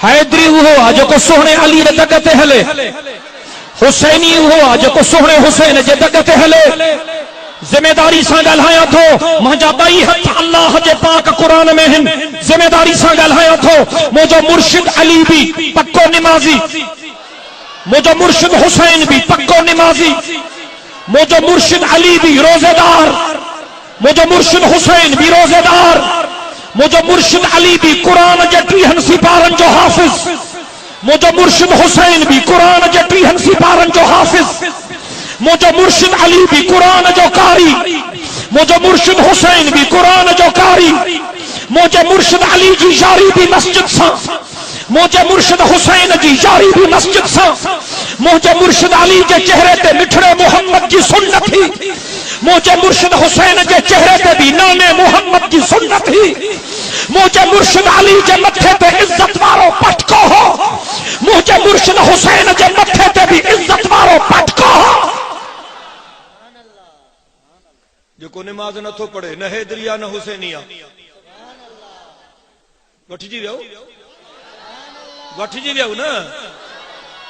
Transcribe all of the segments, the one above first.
हैदरी हुआ जो को सोहने अली रे दगते हले, हुसैनी हुआ जो को सोहने हुसैन जे दगते हले। जिम्मेदारी सां ॻाल्हायां थो, मुंहिंजा ॿई हथ अल्लाह जे पाक क़ुरान में हिन। जिम्मेदारी सां ॻाल्हायां थो, मुंहिंजो मुर्शिद अली भी पक्को निमाज़ी, मुंहिंजो मुर्शिद हुसैन भी पक्को निमाज़ी, मुंहिंजो मुर्शिद अली भी रोजेदार, मुंहिंजो मुर्शिद हुसैन भी रोजेदार, मुंहिंजो मुर्शिद अली भी कुरान जे 30 सिपारनि जो हाफ़िज़, मुंहिंजो मुर्शिद हुसैन भी कुरान जे 30 सिपारनि जो हाफ़िज़, मुंहिंजो मुर्शिद अली भी कुरान जो कारी, मुंहिंजो मुर्शिद हुसैन भी कुरान जो कारी, मुंहिंजे मुर्शिद अली जी यारी भी मस्जिद सां, मुंहिंजे मुर्शिद हुसैन जी यारी भी मस्जिद सां, मुंहिंजे मुर्शिद अली जे चेहरे ते मिठड़े मोहम्मद जी सुन्नत थी, मुंहिंजे मुर्शिद हुसैन जे चेहरे ते भी नाने मोहम्मद जी सुन्नत थी, मुंहिंजे मुर्शिद अली जे मथे ते इज्जत वारो पटको हो, मुंहिंजे मुर्शिद हुसैन जे मथे ते भी इज्जत वारो पटको हो। जेको निमाज़ नथो पढ़े, न हैदरिया न हुसैनिया, वठिजी वियो न।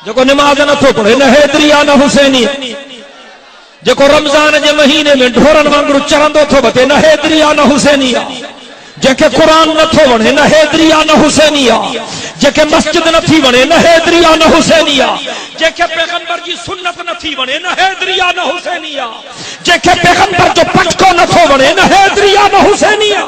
जेको निमाज़ नथो पढ़े, न हैदरिया न हुसैनिया, जेको रमज़ान जे महीने में ढोरनि वांगुरु चरंदो थो बचे, न हैदरिया न हुसैनिया, जेके कुरान नथो वणे, न हैदरिया न हुसैनिया, जेके मस्जिद नथी वणे, न हैदरिया न हुसैनिया, जेके पैगंबर जी सुन्नत नथी वणे, न हैदरिया न हुसैनिया, जेके पैगंबर जो पटको नथो वणे, न हैदरिया न हुसैनिया।